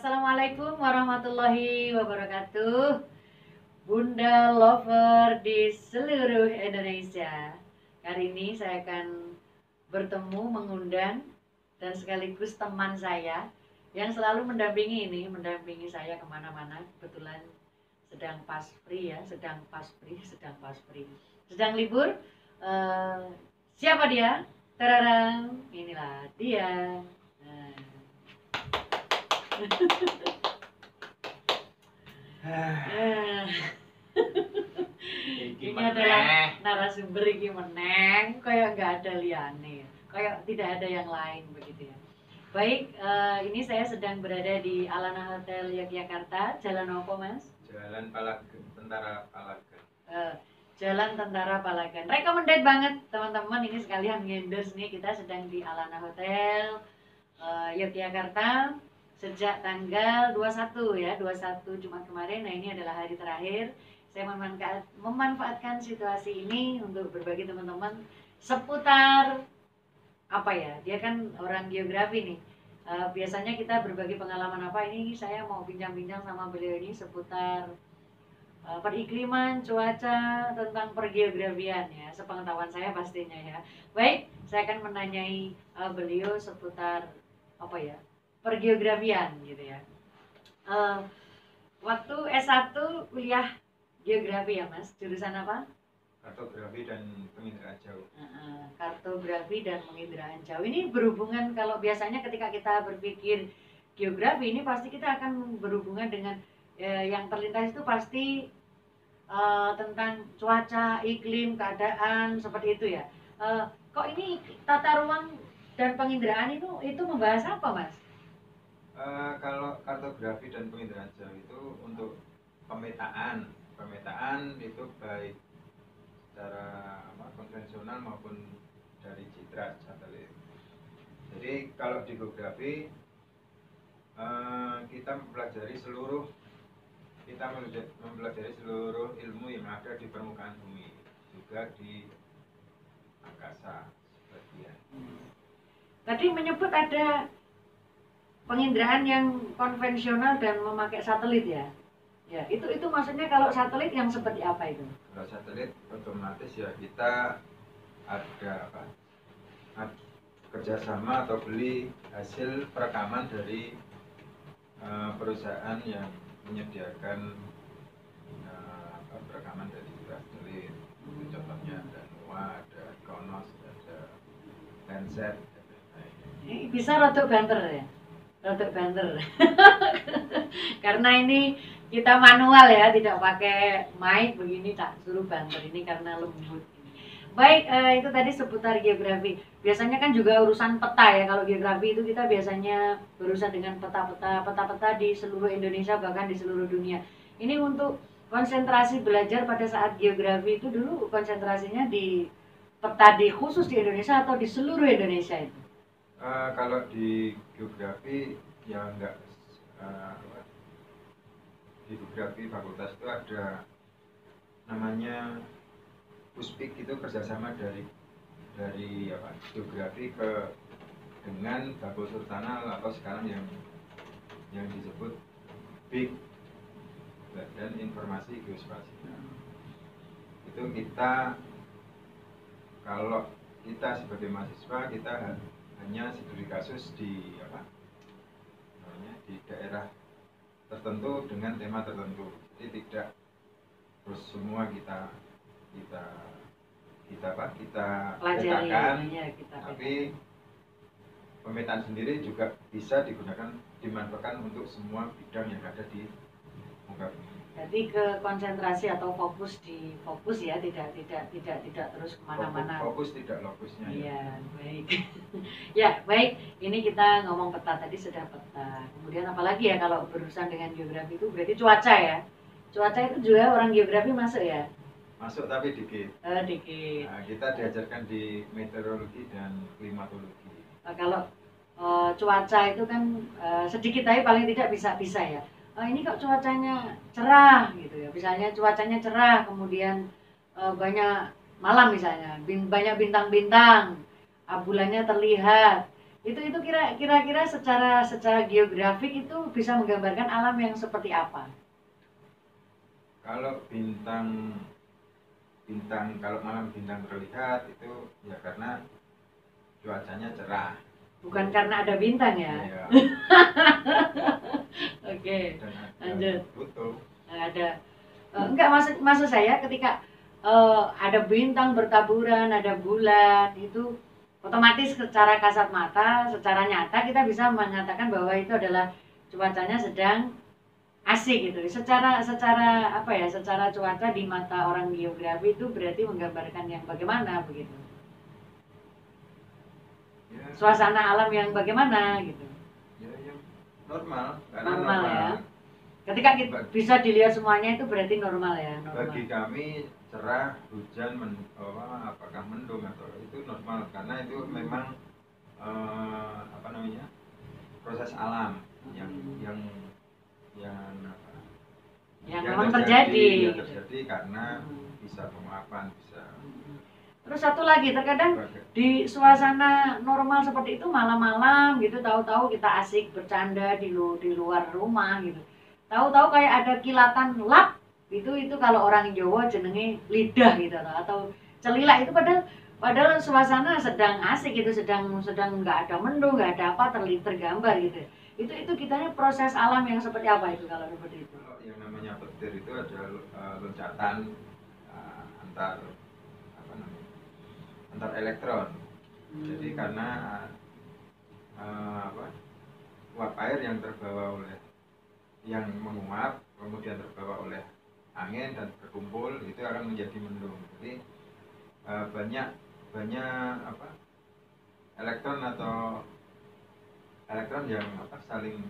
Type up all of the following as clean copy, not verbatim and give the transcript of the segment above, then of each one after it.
Assalamualaikum warahmatullahi wabarakatuh. Bunda lover di seluruh Indonesia. Kali ini saya akan bertemu, mengundang dan sekaligus teman saya yang selalu mendampingi saya kemana-mana. Kebetulan sedang paspri ya, sedang libur. Siapa dia? Terarang, inilah dia. Nah. Ini adalah narasumber iki meneng, kayak nggak ada liane, kayak tidak ada yang lain begitu ya. Baik, ini saya sedang berada di Alana Hotel Yogyakarta. Jalan apa, Mas? Jalan Tentara Palagan. Jalan Tentara Palagan. Recommended banget teman-teman, ini sekalian ngenders nih, kita sedang di Alana Hotel Yogyakarta sejak tanggal 21 ya, 21 Jumat kemarin. Nah, ini adalah hari terakhir. Saya memanfaatkan situasi ini untuk berbagi teman-teman seputar apa ya, dia kan orang geografi nih. Biasanya kita berbagi pengalaman apa, ini saya mau bincang-bincang sama beliau ini seputar perikliman, cuaca, tentang pergeografian ya, sepengetahuan saya pastinya ya. Baik, saya akan menanyai beliau seputar apa ya, pergeografian gitu ya. Waktu S1 kuliah geografi ya, Mas, jurusan apa? Kartografi dan penginderaan jauh. Kartografi dan penginderaan jauh ini berhubungan, kalau biasanya ketika kita berpikir geografi ini pasti kita akan berhubungan dengan yang terlintas itu pasti tentang cuaca, iklim, keadaan seperti itu ya. Kok ini tata ruang dan penginderaan itu membahas apa, Mas? Kalau kartografi dan penginderaan jauh itu untuk pemetaan itu baik secara konvensional maupun dari citra satelit. Jadi kalau di geografi kita mempelajari seluruh ilmu yang ada di permukaan bumi, juga di angkasa sebagian. Tadi menyebut ada penginderaan yang konvensional dan memakai satelit ya. Ya, itu maksudnya kalau satelit yang seperti apa itu? Kalau satelit otomatis ya kita ada kerjasama atau beli hasil perekaman dari perusahaan yang menyediakan perekaman dari satelit. Contohnya ada NOAA, ada Kronos, ada Landsat. Ini bisa rotok banter ya? Rotok banter. Karena ini kita manual ya, tidak pakai mic begini, tak suruh banter ini karena lembut. Baik, itu tadi seputar geografi. Biasanya kan juga urusan peta ya. Kalau geografi itu kita biasanya berurusan dengan peta-peta di seluruh Indonesia, bahkan di seluruh dunia. Ini untuk konsentrasi belajar pada saat geografi itu dulu konsentrasinya di peta di khusus di Indonesia atau di seluruh Indonesia itu? Kalau di geografi ya enggak, di geografi fakultas itu ada namanya Puspik, itu kerjasama dari geografi dengan Bako Surtanal atau sekarang yang disebut BIG, Badan Informasi Geospasial. Itu kita, kalau kita sebagai mahasiswa kita hanya studi kasus di di daerah tertentu dengan tema tertentu. Jadi tidak terus semua kita petakan, tapi pemetaan sendiri juga bisa dimanfaatkan untuk semua bidang yang ada di muka bumi. Jadi ke konsentrasi atau fokus ya, tidak terus kemana-mana. Fokus tidak lokusnya. Iya, baik. Ya, baik. Ini kita ngomong peta, tadi sudah peta. Kemudian apalagi ya kalau berurusan dengan geografi itu berarti cuaca ya. Cuaca itu juga orang geografi masuk ya? Masuk tapi dikit. Dikit. Nah, kita diajarkan di meteorologi dan klimatologi. Kalau cuaca itu kan sedikit tapi paling tidak bisa ya. Ini kok cuacanya cerah gitu ya. Misalnya cuacanya cerah, kemudian banyak malam misalnya, banyak bintang-bintang, bulannya terlihat. Itu kira-kira secara geografik itu bisa menggambarkan alam yang seperti apa? Kalau bintang kalau malam bintang terlihat itu ya karena cuacanya cerah. Bukan karena ada bintang ya? Iya. Oke, Dan ada lanjut. Pluto. Ada enggak, maksud saya ketika ada bintang bertaburan, ada bulan, itu otomatis secara kasat mata, secara nyata kita bisa mengatakan bahwa itu adalah cuacanya sedang asik gitu. Secara apa ya? Secara cuaca di mata orang geografi itu berarti menggambarkan yang bagaimana begitu. Ya, Suasana alam yang bagaimana gitu. ya yang normal, karena Normal ya. Ketika kita bisa dilihat semuanya itu berarti normal ya. Normal. Bagi kami cerah, hujan, apakah mendung atau itu normal karena itu memang apa namanya, proses alam yang memang terjadi karena bisa penguapan, bisa. Terus satu lagi, terkadang di suasana normal seperti itu malam-malam gitu, tahu-tahu kita asik bercanda di luar rumah gitu, tahu-tahu kayak ada kilatan lap itu kalau orang Jawa jenenge lidah gitu, atau celila itu, padahal suasana sedang asik gitu, sedang nggak ada mendung, nggak ada apa, tergambar gitu. Itu kitanya proses alam yang seperti apa itu kalau seperti itu? Kalau yang namanya petir itu ada loncatan antar elektron. Jadi karena uap air yang terbawa oleh yang menguap kemudian terbawa oleh angin dan berkumpul itu akan menjadi mendung. Jadi banyak elektron yang saling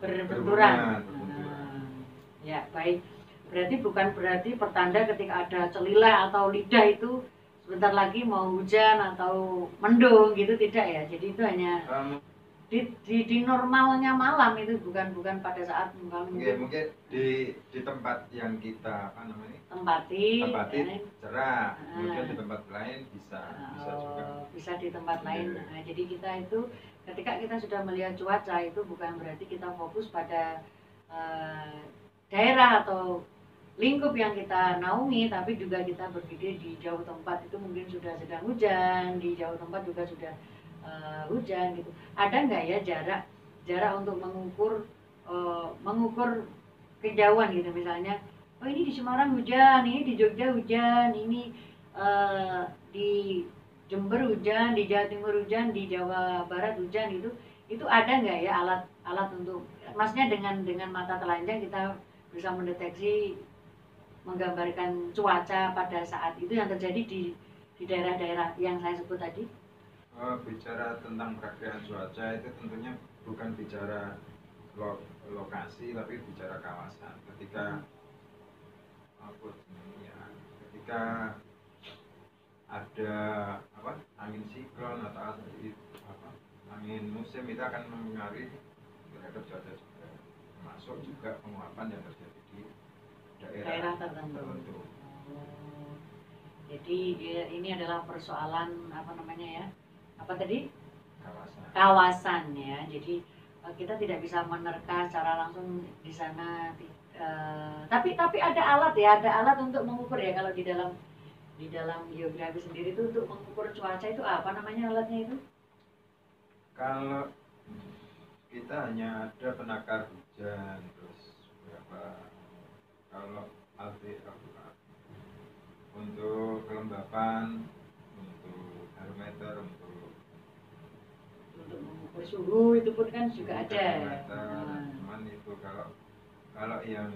berbenturan. Ya, baik. Berarti pertanda ketika ada celila atau lidah itu sebentar lagi mau hujan atau mendung gitu, tidak ya? Jadi itu hanya di normalnya malam, itu bukan pada saat mungkin di tempat yang kita tempati ya, cerah, kemudian di tempat lain bisa juga bisa di tempat lain. Nah, jadi kita itu ketika kita sudah melihat cuaca itu bukan berarti kita fokus pada daerah atau lingkup yang kita naungi, tapi juga kita berpikir di jauh tempat itu mungkin sudah sedang hujan, di jauh tempat juga sudah hujan gitu. Ada nggak ya jarak untuk mengukur kejauhan gitu, misalnya oh ini di Semarang hujan, ini di Jogja hujan, ini di Jember hujan, di Jawa Timur hujan, di Jawa Barat hujan, itu ada nggak ya alat untuk, maksudnya dengan mata telanjang kita bisa mendeteksi, menggambarkan cuaca pada saat itu yang terjadi di daerah-daerah yang saya sebut tadi? Bicara tentang perakiraan cuaca itu tentunya bukan bicara lokasi tapi bicara kawasan. Ketika ada angin siklon atau angin musim itu akan mempengaruhi terhadap cuaca juga, termasuk juga penguapan yang terjadi di daerah tertentu. Jadi ini adalah persoalan apa tadi? Kawasan ya. Jadi kita tidak bisa menerka secara langsung di sana. Tapi ada alat ya, ada alat untuk mengukur ya. Kalau di dalam geografi sendiri itu untuk mengukur cuaca itu apa namanya alatnya itu? Kalau kita hanya ada penakar hujan, terus berapa kalau untuk kelembapan, untuk barometer, untuk mengukur suhu itu pun kan juga ada. Cuman itu kalau yang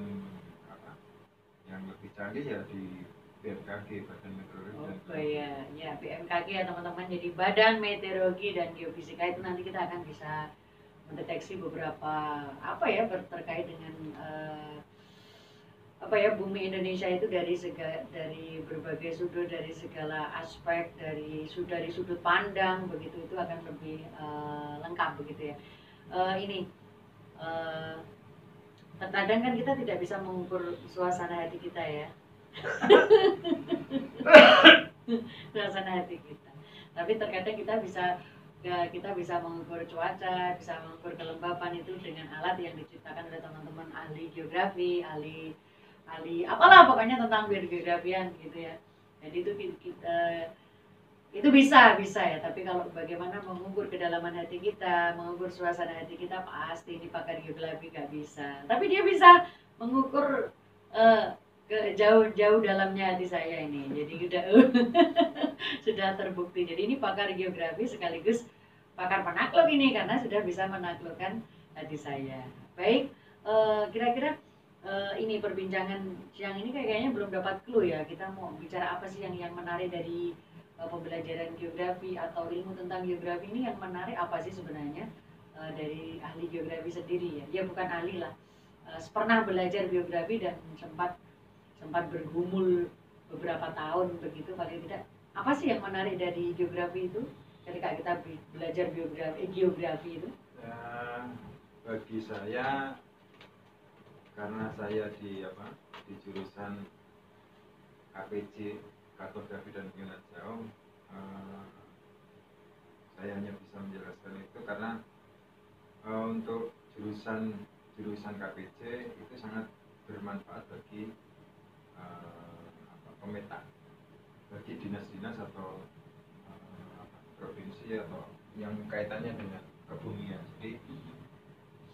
lebih canggih ya di BMKG, Badan Meteorologi. Ya BMKG ya teman-teman. Jadi Badan Meteorologi dan Geofisika itu nanti kita akan bisa mendeteksi beberapa terkait dengan bumi Indonesia itu dari berbagai sudut, dari segala aspek, dari sudut pandang begitu, itu akan lebih lengkap begitu ya. Terkadang kan kita tidak bisa mengukur suasana hati kita ya. Suasana hati kita. Tapi terkadang kita bisa kita bisa mengukur cuaca, bisa mengukur kelembapan itu dengan alat yang diciptakan oleh teman-teman ahli geografi, ahli apalah pokoknya tentang biogeografian gitu ya. Jadi itu bisa ya, tapi kalau bagaimana mengukur kedalaman hati kita, mengukur suasana hati kita, pasti ini pakar geografi nggak bisa. Tapi dia bisa mengukur ke jauh dalamnya hati saya ini. Jadi udah sudah terbukti. Jadi ini pakar geografi sekaligus pakar penakluk ini karena sudah bisa menaklukkan hati saya. Baik, kira-kira ini perbincangan siang ini kayaknya belum dapat clue ya. Kita mau bicara apa sih yang menarik dari pembelajaran geografi atau ilmu tentang geografi ini, yang menarik apa sih sebenarnya dari ahli geografi sendiri ya. Dia bukan ahli lah, pernah belajar geografi dan sempat bergumul beberapa tahun begitu paling tidak. Apa sih yang menarik dari geografi itu ketika kita belajar geografi itu? Bagi saya, karena saya di jurusan KPJ, kartografi dan pengingat jauh, saya hanya bisa menjelaskan itu karena untuk jurusan KPJ itu sangat bermanfaat bagi pemetaan, bagi dinas-dinas atau provinsi atau yang kaitannya dengan kebumian. Jadi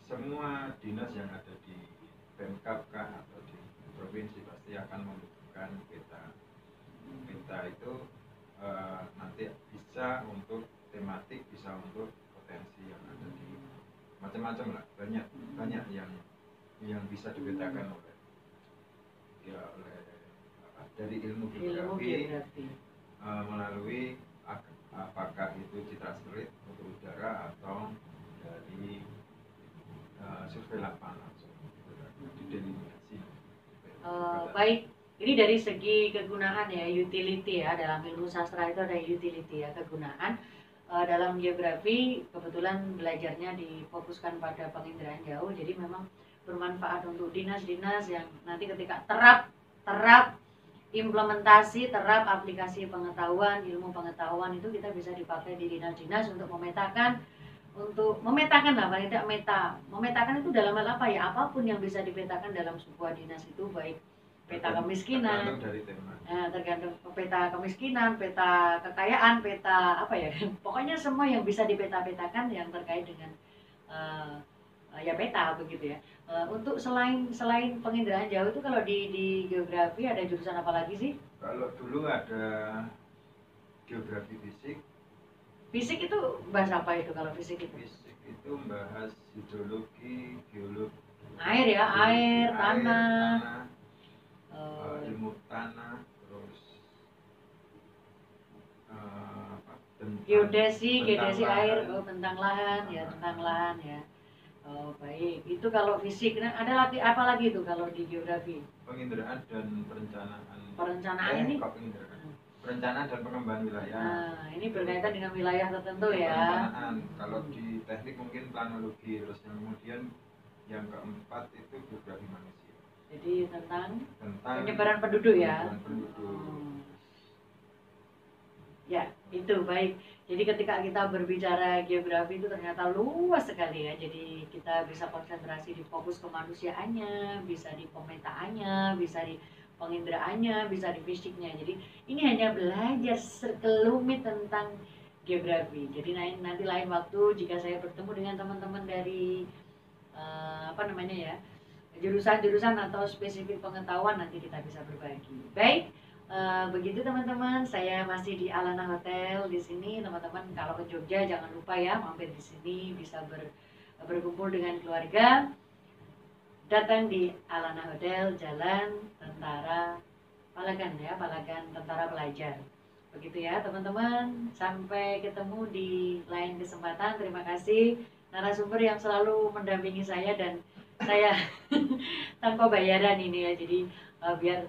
semua dinas yang ada di Pemkab atau di provinsi pasti akan membutuhkan peta. Peta itu nanti bisa untuk tematik, bisa untuk potensi yang ada di macam-macam lah, banyak yang bisa dipetakan oleh dari ilmu geografi. Melalui apakah itu citra satelit untuk udara atau dari survei lapangan langsung didelimitasi. Baik, ini dari segi kegunaan ya, utility ya, dalam ilmu sastra itu ada utility ya, kegunaan. Dalam geografi kebetulan belajarnya difokuskan pada penginderaan jauh, jadi memang bermanfaat untuk dinas-dinas yang nanti ketika terap implementasi, terap aplikasi pengetahuan, ilmu pengetahuan itu kita bisa dipakai di dinas-dinas untuk memetakan lah, paling tidak memetakan itu dalam hal apa ya, apapun yang bisa dipetakan dalam sebuah dinas itu, baik peta kemiskinan, tergantung peta kemiskinan, peta kekayaan, peta apa ya, pokoknya semua yang bisa dipeta-petakan yang terkait dengan ya peta begitu ya. Untuk selain penginderaan jauh itu kalau di geografi ada jurusan apa lagi sih? Kalau dulu ada geografi fisik. Fisik itu bahas apa itu kalau fisik itu? Fisik itu bahas hidrologi, geologi. Air ya, air, tanah. Ilmu tanah, terus geodesi air, tentang lahan ya. Oh baik, itu kalau fisik. Nah, ada lagi apa lagi itu kalau di geografi? Penginderaan dan perencanaan. Ini perencanaan dan pengembangan wilayah. Nah, ini berkaitan dengan wilayah tertentu ya. Perencanaan. Kalau di teknik mungkin planologi, terus kemudian yang keempat itu geografi manusia. Jadi tentang penyebaran penduduk ya. Ya, itu baik. Jadi ketika kita berbicara geografi itu ternyata luas sekali ya. Jadi kita bisa konsentrasi di fokus kemanusiaannya, bisa di pemetaannya, bisa di penginderaannya, bisa di fisiknya. Jadi ini hanya belajar sekelumit tentang geografi. Jadi nanti lain waktu jika saya bertemu dengan teman-teman dari jurusan-jurusan atau spesifik pengetahuan, nanti kita bisa berbagi. Baik. Begitu teman-teman, saya masih di Alana Hotel di sini. Teman-teman kalau ke Jogja jangan lupa ya mampir di sini, bisa berkumpul dengan keluarga. Datang di Alana Hotel, Jalan Tentara Palagan ya, Palagan Tentara Pelajar. Begitu ya teman-teman. Sampai ketemu di lain kesempatan. Terima kasih narasumber yang selalu mendampingi saya dan saya tanpa bayaran ini ya. Jadi biar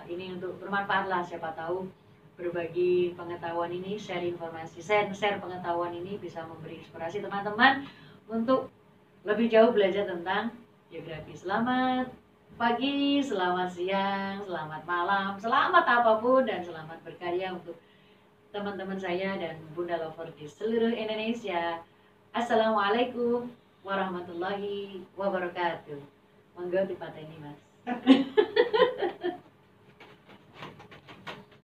ini untuk bermanfaat lah, siapa tahu berbagi pengetahuan ini, share informasi, share pengetahuan ini bisa memberi inspirasi teman-teman untuk lebih jauh belajar tentang geografi. Selamat pagi, selamat siang, selamat malam, selamat apapun, dan selamat berkarya untuk teman-teman saya dan Bunda Lover di seluruh Indonesia. Assalamualaikum warahmatullahi wabarakatuh. Monggo dipateni Mas.